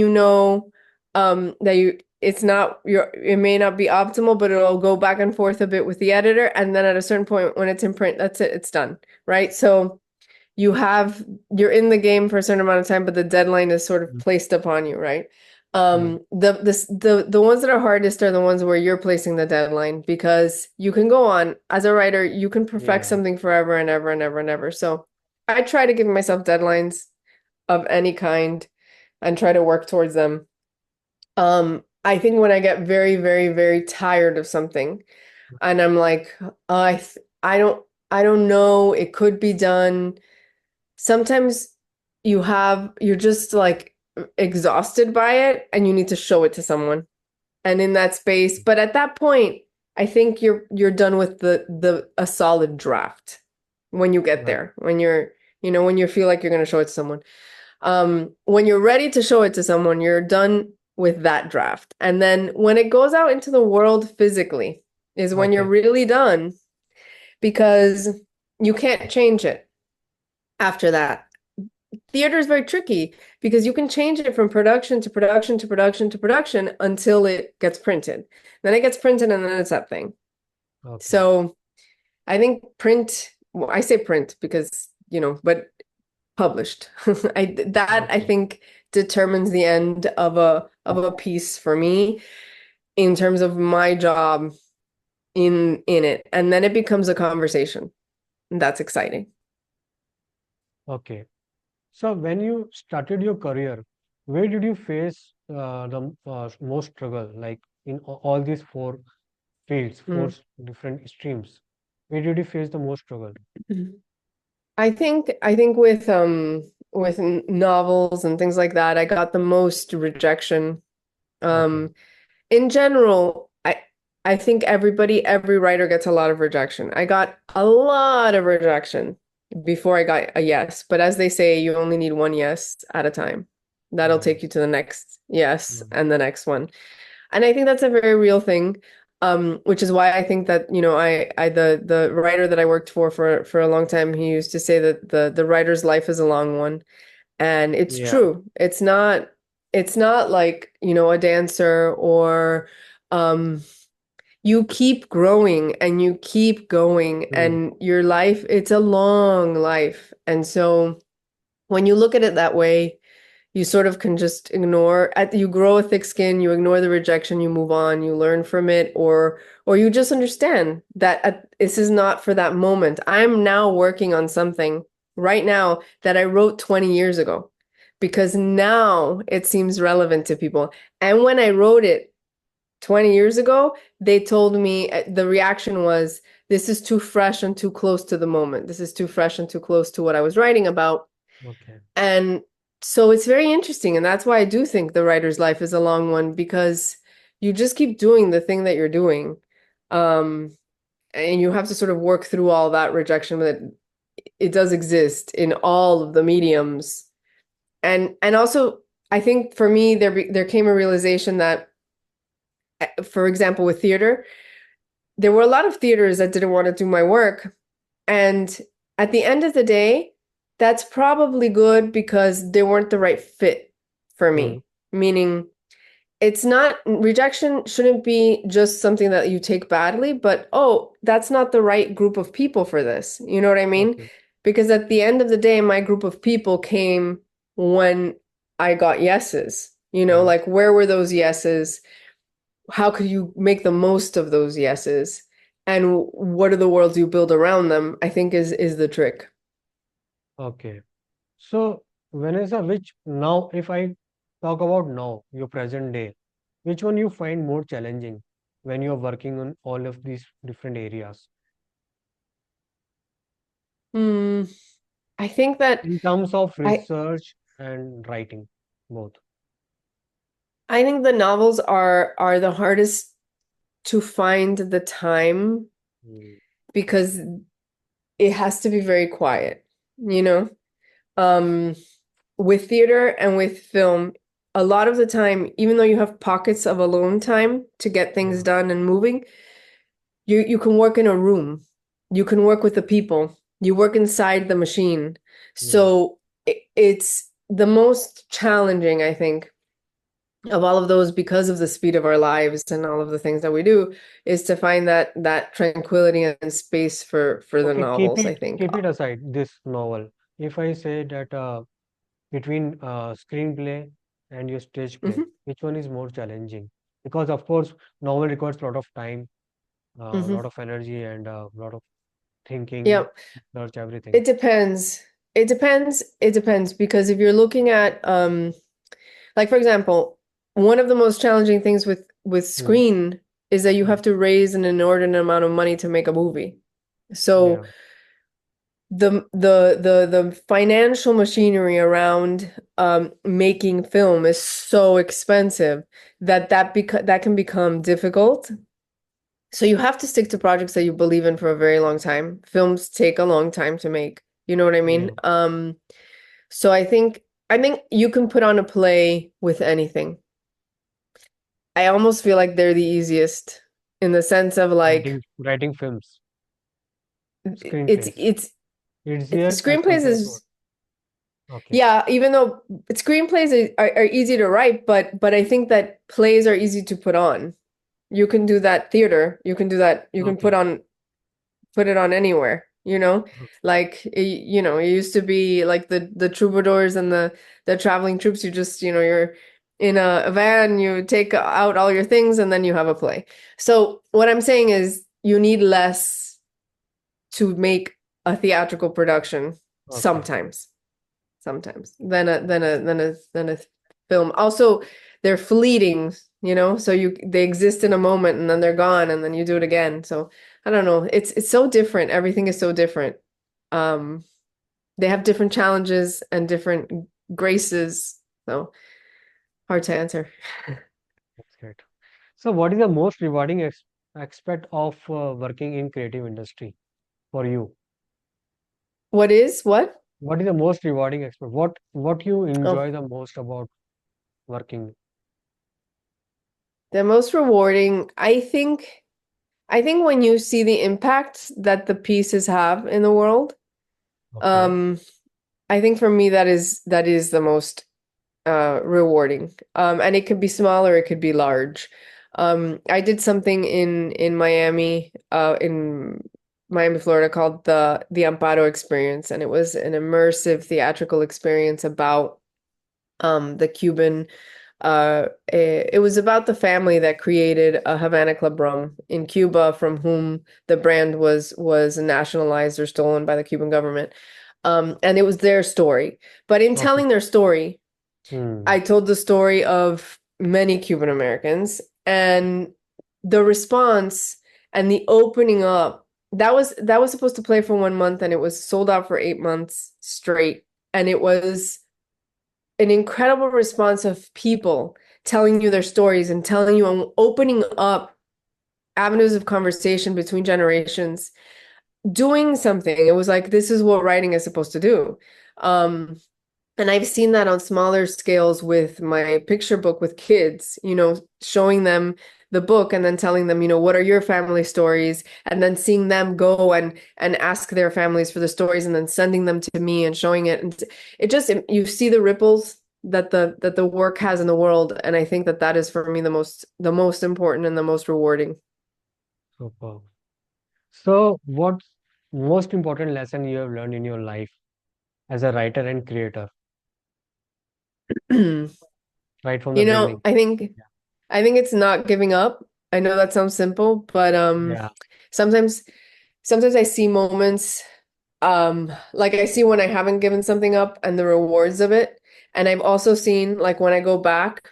that it may not be optimal, but it'll go back and forth a bit with the editor. And then at a certain point when it's in print, that's it, it's done. Right. So you have you're in the game for a certain amount of time, but the deadline is sort of Mm, placed upon you, right? mm, The ones that are hardest are the ones where you're placing the deadline because you can go on as a writer, you can perfect yeah. something forever and ever and ever and ever. So I try to give myself deadlines of any kind and try to work towards them. I think when I get very, very, very tired of something and I'm like, I don't know, it could be done. Sometimes you're just like exhausted by it and you need to show it to someone. And in that space, but at that point, I think you're done with the a solid draft when you get Right. there. When you feel like you're going to show it to someone. When you're ready to show it to someone, you're done with that draft. And then when it goes out into the world physically is when you're Okay. really done because you can't change it after that. Theater is very tricky because you can change it from production to production to production to production until it gets printed. Then it gets printed and then it's that thing. Okay. So I think well, I say print because, but published. I Okay. think determines the end of a piece for me in terms of my job in it. And then it becomes a conversation. that's exciting. Okay. So when you started your career, where did you face the most struggle? Like in all these four fields, four Mm. different streams, where did you face the most struggle? I think with novels and things like that, I got the most rejection. Okay. Um, in general, I think every writer gets a lot of rejection. I got a lot of rejection before I got a yes, but as they say, you only need one yes at a time. That'll Yeah. take you to the next yes Mm. and the next one. And I think that's a very real thing. Which is why I think that, the writer that I worked for a long time, he used to say that the writer's life is a long one. And it's Yeah. true. It's not like, a dancer or um you keep growing and you keep going Mm. and your life, it's a long life. And so when you look at it that way, you sort of can just you grow a thick skin, you ignore the rejection, you move on, you learn from it, or you just understand that this is not for that moment. I'm now working on something right now that I wrote 20 years ago because now it seems relevant to people. And when I wrote it 20 years ago, they told me the reaction was, this is too fresh and too close to the moment. This is too fresh and too close to what I was writing about. Okay. And so it's very interesting. And that's why I do think the writer's life is a long one because you just keep doing the thing that you're doing. Um, and you have to sort of work through all that rejection that it does exist in all of the mediums. And also, I think for me, there came a realization that, for example, with theater, there were a lot of theaters that didn't want to do my work. And at the end of the day, that's probably good because they weren't the right fit for Mm. me. Meaning, it's not rejection shouldn't be just something that you take badly, but oh, that's not the right group of people for this. You know what I mean? Okay. Because at the end of the day, my group of people came when I got yeses. Mm. Like where were those yeses? How could you make the most of those yeses? And what are the worlds you build around them, I think is the trick. Okay. So, Vanessa, which now, if I talk about now, your present day, which one you find more challenging when you're working on all of these different areas Hmm. I think that in terms of I research and writing, both? I think the novels are the hardest to find the time Mm. because it has to be very quiet, you know? Um, with theater and with film, a lot of the time, even though you have pockets of alone time to get things Yeah. done and moving, you can work in a room. You can work with the people. You work inside the machine. Yeah. So it's the most challenging, I think, of all of those because of the speed of our lives and all of the things that we do, is to find that tranquility and space for the Okay, keep novels, I it think. keep it aside, this novel. If I say that between screenplay and your stage play, Hmm. which one is more challenging? Because of course, novel requires a lot of time, a Hmm. lot of energy, and a lot of thinking, Yeah, research, everything. it depends. It depends because if you're looking at like for example, one of the most challenging things with Hmm. screen is that you Hmm. have to raise an inordinate amount of money to make a movie. So Yeah. the financial machinery around making film is so expensive that can become difficult. So you have to stick to projects that you believe in for a very long time. Films take a long time to make. You know what I mean? Yeah. So I think you can put on a play with anything. I almost feel like they're the easiest in the sense of like Writing films, it's screenplays. it's It's it's here as screenplays compared to what? is Okay. yeah, even though screenplays are easy to write, but I think that plays are easy to put on. You can do that theater. You can do that. You can Okay. put it on anywhere, Okay. like it used to be like the troubadours and the traveling troops. You just you're in a van, you take out all your things and then you have a play. So what I'm saying is you need less to make a theatrical production Okay. sometimes than a film. Also, they're fleeting, so they exist in a moment and then they're gone and then you do it again. So I don't know. It's so different. Everything is so different. Um, they have different challenges and different graces. So hard to answer. That's great. So, what is the most rewarding aspect of working in creative industry for you? What is what? What is the most rewarding aspect? What you Oh, enjoy the most about working? the most rewarding, I think when you see the impact that the pieces have in the world, Okay. um, I think for me that is the most rewarding. And it could be small or it could be large. I did something in Miami, Florida called the Amparo Experience, and it was an immersive theatrical experience about the Cuban it was about the family that created a Havana Club rum in Cuba, from whom the brand was nationalized or stolen by the Cuban government. And it was their story. But in Okay. telling their story, Hmm. I told the story of many Cuban Americans, and the response and the opening up. That was supposed to play for 1 month, and it was sold out for 8 months straight. And it was an incredible response of people telling you their stories and telling you and opening up avenues of conversation between generations, doing something. It was like, this is what writing is supposed to do. Um, and I've seen that on smaller scales with my picture book with kids, showing them the book and then telling them, what are your family stories? And then seeing them go and ask their families for the stories and then sending them to me and showing it. And you see the ripples that the work has in the world. And I think that is for me the most important and the most rewarding. Super. So, what most important lesson you have learned in your life as a writer and creator, right from the beginning? I think Yeah. I think it's not giving up. I know that sounds simple, but Yeah. sometimes sometimes I see moments, like I see when I haven't given something up and the rewards of it. And I've also seen, like, when I go back,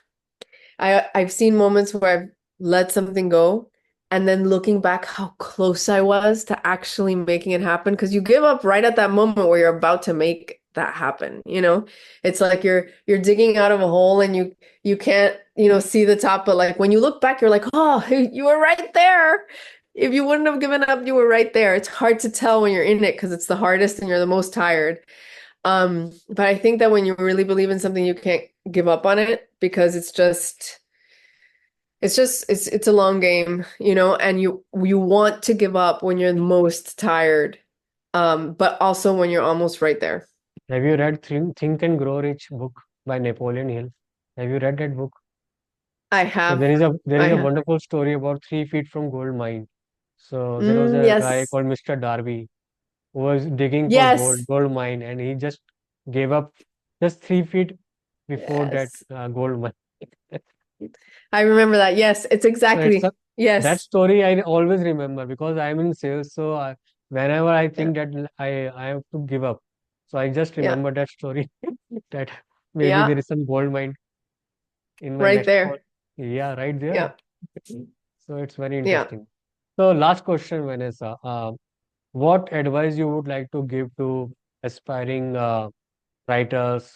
I've seen moments where I've let something go and then looking back how close I was to actually making it happen, because you give up right at that moment where you're about to make that happen, you know? It's like you're digging out of a hole and you can't, see the top, but like when you look back, you're like, "Oh, you were right there." If you wouldn't have given up, you were right there. It's hard to tell when you're in it because it's the hardest and you're the most tired. But I think that when you really believe in something, you can't give up on it, because it's a long game, and you want to give up when you're the most tired, but also when you're almost right there. Have you read Think and Grow Rich book by Napoleon Hill? Have you read that book? I So have. there is a I have. wonderful story about 3 feet from gold mine. So there was a guy Yes. called Mr. Darby who was digging for Yes. gold mine, and he just gave up just 3 feet before that Yes. gold mine. I remember that. Yes, it's So it's a, exactly. that Yes. story I always remember because I'm in sales. So whenever I Yeah. think that I have to give up, so I just Yeah. remember that story that maybe there Yeah. is some gold mine in my Right next call. there. Yeah, right there. Yeah. So it's very Yeah. interesting. So last question, Vanessa. What advice you would like to give to aspiring writers,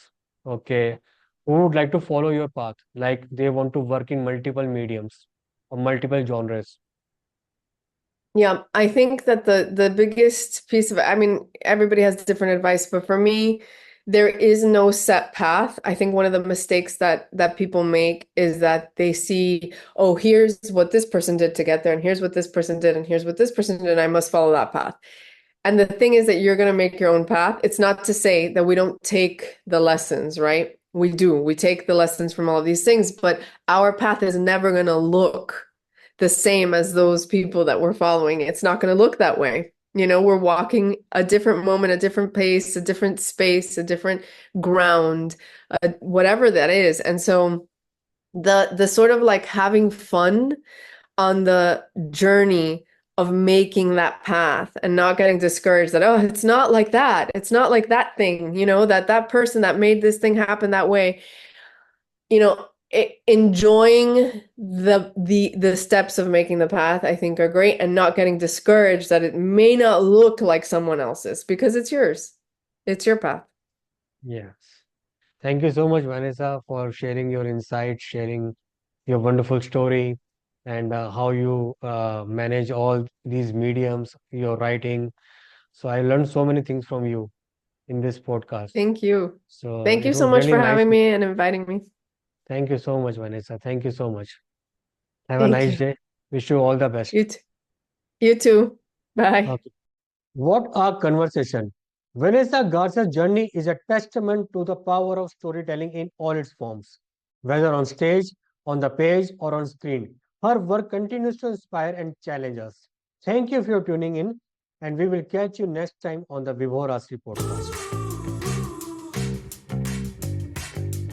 okay, who would like to follow your path, like they want to work in multiple mediums or multiple genres? Yeah, I think that the biggest piece of it, I mean, everybody has different advice, but for me, there is no set path. I think one of the mistakes that people make is that they see, oh, here's what this person did to get there, and here's what this person did, and here's what this person did, and I must follow that path. And the thing is that you're going to make your own path. It's not to say that we don't take the lessons, right? We do. We take the lessons from all of these things, but our path is never going to look the same as those people that we're following. It's not going to look that way. We're walking a different moment, a different pace, a different space, a different ground, whatever that is. And so the sort of like having fun on the journey of making that path and not getting discouraged that, oh, it's not like that. It's not like that thing, that person that made this thing happen that way, enjoying the steps of making the path, I think are great, and not getting discouraged that it may not look like someone else's because it's yours. It's your path. Yes. Thank you so much, Vanessa, for sharing your insights, sharing your wonderful story, and how you manage all these mediums, your writing. So I learned so many things from you in this podcast. Thank you. So Thank you it so was much really for nice having to. me and inviting me. Thank you so much, Vanessa. Thank you so much. Have a Thank nice you. day. Wish you all the best. You too. You too. Bye. Okay. What a conversation. Vanessa Garcia's journey is a testament to the power of storytelling in all its forms, whether on stage, on the page, or on screen. Her work continues to inspire and challenge us. Thank you for tuning in, and we will catch you next time on the Vibhor Asri podcast.